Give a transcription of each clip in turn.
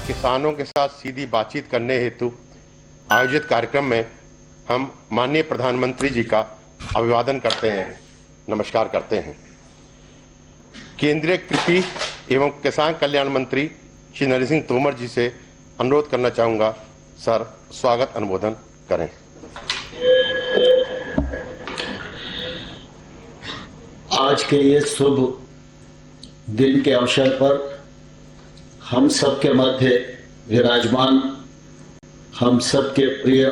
किसानों के साथ सीधी बातचीत करने हेतु आयोजित कार्यक्रम में हम माननीय प्रधानमंत्री जी का अभिवादन करते हैं, नमस्कार करते हैं। केंद्रीय कृषि एवं किसान कल्याण मंत्री श्री नरेंद्र सिंह तोमर जी से अनुरोध करना चाहूँगा, सर स्वागत अनुमोदन करें। आज के ये शुभ दिन के अवसर पर हम सबके मध्य विराजमान हम सबके प्रिय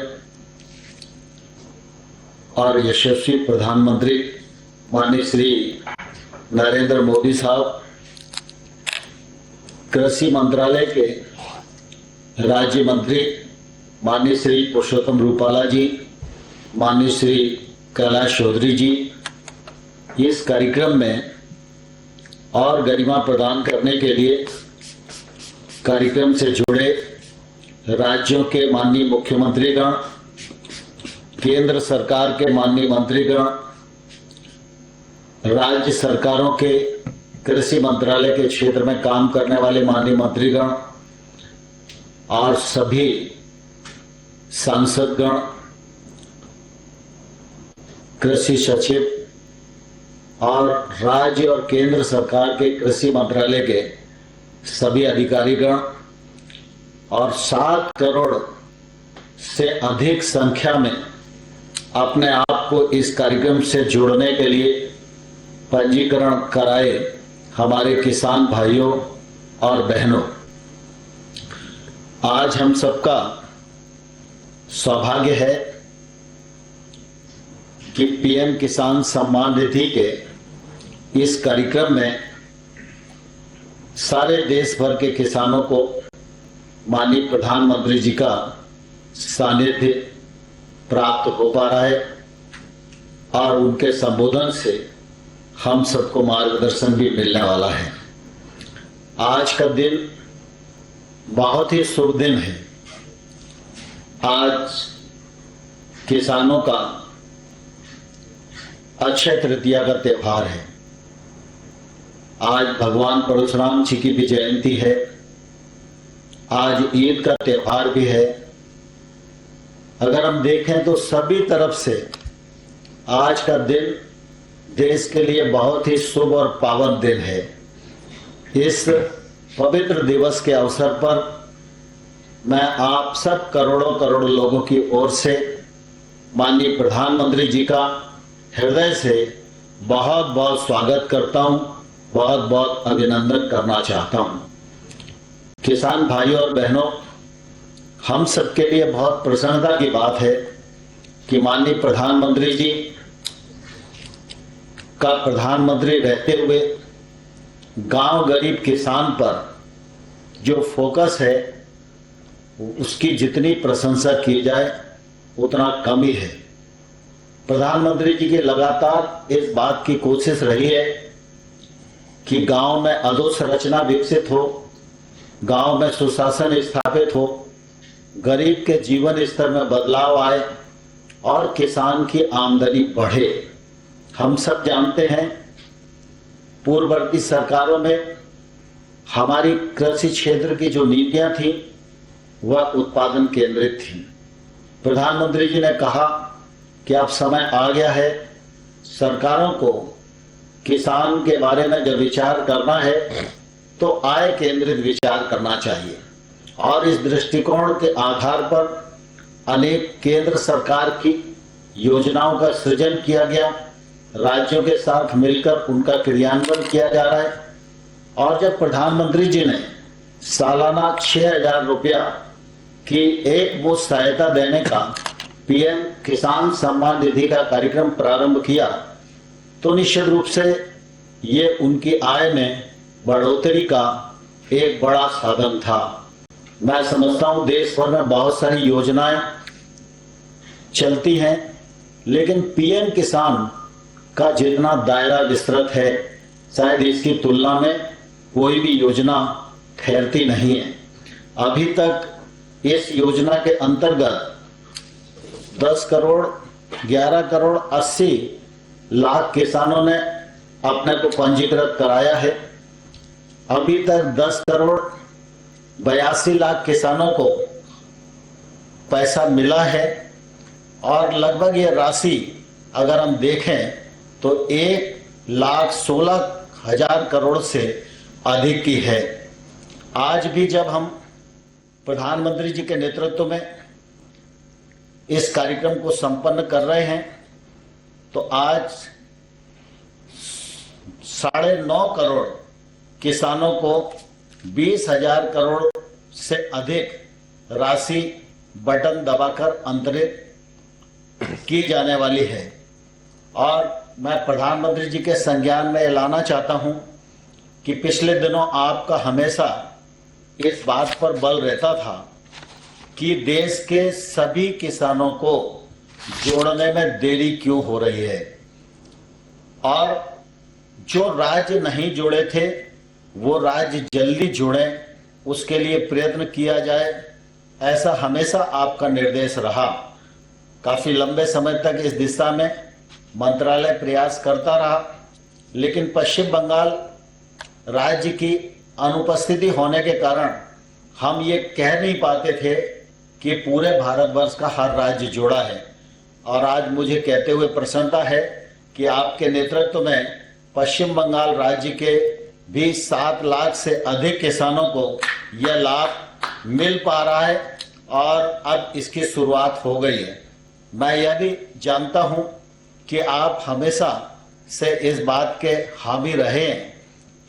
और यशस्वी प्रधानमंत्री माननीय श्री नरेंद्र मोदी साहब, कृषि मंत्रालय के राज्य मंत्री माननीय श्री पुरुषोत्तम रूपाला जी, माननीय श्री कैलाश चौधरी जी, इस कार्यक्रम में और गरिमा प्रदान करने के लिए कार्यक्रम से जुड़े राज्यों के माननीय मुख्यमंत्रीगण, केंद्र सरकार के माननीय मंत्रीगण, राज्य सरकारों के कृषि मंत्रालय के क्षेत्र में काम करने वाले माननीय मंत्रीगण और सभी सांसदगण, कृषि सचिव और राज्य और केंद्र सरकार के कृषि मंत्रालय के सभी अधिकारीगण और 7 करोड़ से अधिक संख्या में अपने आप को इस कार्यक्रम से जुड़ने के लिए पंजीकरण कराए हमारे किसान भाइयों और बहनों, आज हम सबका सौभाग्य है कि पीएम किसान सम्मान निधि के इस कार्यक्रम में सारे देश भर के किसानों को माननीय प्रधानमंत्री जी का सानिध्य प्राप्त हो पा रहा है और उनके संबोधन से हम सबको मार्गदर्शन भी मिलने वाला है। आज का दिन बहुत ही शुभ दिन है। आज किसानों का अक्षय तृतीया का त्योहार है। आज भगवान परशुराम जी की भी जयंती है। आज ईद का त्योहार भी है। अगर हम देखें तो सभी तरफ से आज का दिन देश के लिए बहुत ही शुभ और पावन दिन है। इस पवित्र दिवस के अवसर पर मैं आप सब करोड़ों करोड़ लोगों की ओर से माननीय प्रधानमंत्री जी का हृदय से बहुत बहुत स्वागत करता हूं, बहुत बहुत अभिनंदन करना चाहता हूं। किसान भाइयों और बहनों, हम सबके लिए बहुत प्रसन्नता की बात है कि माननीय प्रधानमंत्री जी का प्रधानमंत्री रहते हुए गांव गरीब किसान पर जो फोकस है उसकी जितनी प्रशंसा की जाए उतना कम ही है। प्रधानमंत्री जी की लगातार इस बात की कोशिश रही है कि गांव में अधोसंरचना विकसित हो, गांव में सुशासन स्थापित हो, गरीब के जीवन स्तर में बदलाव आए और किसान की आमदनी बढ़े। हम सब जानते हैं पूर्ववर्ती सरकारों में हमारी कृषि क्षेत्र की जो नीतियां थी वह उत्पादन केंद्रित थी। प्रधानमंत्री जी ने कहा कि अब समय आ गया है, सरकारों को किसान के बारे में जब विचार करना है तो आय केंद्रित विचार करना चाहिए और इस दृष्टिकोण के आधार पर अनेक केंद्र सरकार की योजनाओं का सृजन किया गया, राज्यों के साथ मिलकर उनका क्रियान्वयन किया जा रहा है। और जब प्रधानमंत्री जी ने सालाना 6,000 रुपया की एक मुश्त सहायता देने का पीएम किसान सम्मान निधि का कार्यक्रम प्रारंभ किया तो निश्चित रूप से ये उनकी आय में बढ़ोतरी का एक बड़ा साधन था। मैं समझता हूं देश भर में बहुत सारी योजनाएं चलती हैं, लेकिन पीएम किसान का जितना दायरा विस्तृत है शायद इसकी तुलना में कोई भी योजना ठहरती नहीं है। अभी तक इस योजना के अंतर्गत 10 करोड़ 11 करोड़ 80 लाख किसानों ने अपने को पंजीकृत कराया है। अभी तक 10 करोड़ 82 लाख किसानों को पैसा मिला है और लगभग ये राशि अगर हम देखें तो 1,16,000 करोड़ से अधिक की है। आज भी जब हम प्रधानमंत्री जी के नेतृत्व में इस कार्यक्रम को संपन्न कर रहे हैं तो आज 9.5 करोड़ किसानों को 20,000 करोड़ से अधिक राशि बटन दबाकर अंतरित की जाने वाली है। और मैं प्रधानमंत्री जी के संज्ञान में लाना चाहता हूं कि पिछले दिनों आपका हमेशा इस बात पर बल रहता था कि देश के सभी किसानों को जोड़ने में देरी क्यों हो रही है, और जो राज्य नहीं जुड़े थे वो राज्य जल्दी जुड़े, उसके लिए प्रयत्न किया जाए, ऐसा हमेशा आपका निर्देश रहा। काफी लंबे समय तक इस दिशा में मंत्रालय प्रयास करता रहा, लेकिन पश्चिम बंगाल राज्य की अनुपस्थिति होने के कारण हम ये कह नहीं पाते थे कि पूरे भारतवर्ष का हर राज्य जुड़ा है। और आज मुझे कहते हुए प्रसन्नता है कि आपके नेतृत्व में पश्चिम बंगाल राज्य के भी 7 लाख से अधिक किसानों को यह लाभ मिल पा रहा है और अब इसकी शुरुआत हो गई है। मैं यह भी जानता हूं कि आप हमेशा से इस बात के हामी रहे हैं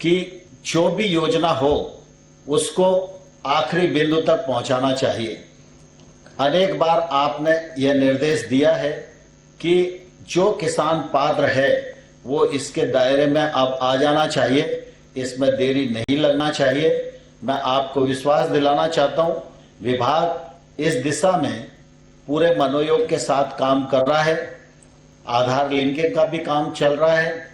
कि जो भी योजना हो उसको आखिरी बिंदु तक पहुंचाना चाहिए। अनेक बार आपने यह निर्देश दिया है कि जो किसान पात्र है वो इसके दायरे में अब आ जाना चाहिए, इसमें देरी नहीं लगना चाहिए। मैं आपको विश्वास दिलाना चाहता हूं, विभाग इस दिशा में पूरे मनोयोग के साथ काम कर रहा है। आधार लिंकिंग का भी काम चल रहा है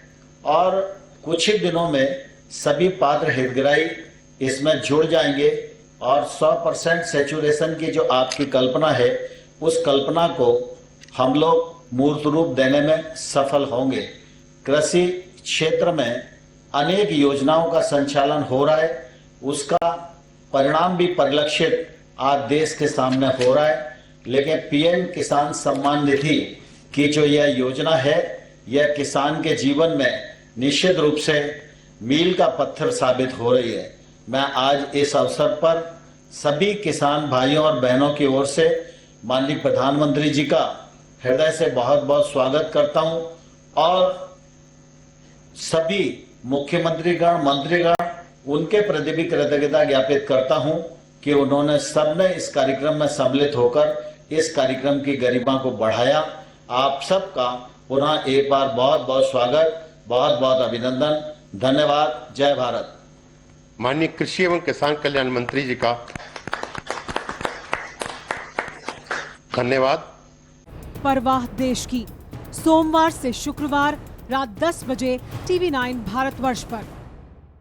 और कुछ ही दिनों में सभी पात्र हितग्राही इसमें जुड़ जाएंगे और 100% सैचुरेशन की जो आपकी कल्पना है उस कल्पना को हम लोग मूर्त रूप देने में सफल होंगे। कृषि क्षेत्र में अनेक योजनाओं का संचालन हो रहा है, उसका परिणाम भी परिलक्षित आज देश के सामने हो रहा है। लेकिन पीएम किसान सम्मान निधि की जो यह योजना है यह किसान के जीवन में निश्चित रूप से मील का पत्थर साबित हो रही है। मैं आज इस अवसर पर सभी किसान भाइयों और बहनों की ओर से माननीय प्रधानमंत्री जी का हृदय से बहुत बहुत स्वागत करता हूं और सभी मुख्यमंत्रीगण, मंत्रीगण, उनके प्रति भी कृतज्ञता ज्ञापित करता हूं कि उन्होंने सबने इस कार्यक्रम में सम्मिलित होकर इस कार्यक्रम की गरिमा को बढ़ाया। आप सबका पुनः एक बार बहुत बहुत स्वागत, बहुत बहुत अभिनंदन, धन्यवाद। जय भारत। माननीय कृषि एवं किसान कल्याण मंत्री जी का धन्यवाद। परवाह देश की, सोमवार से शुक्रवार रात 10 बजे TV9 भारतवर्ष पर।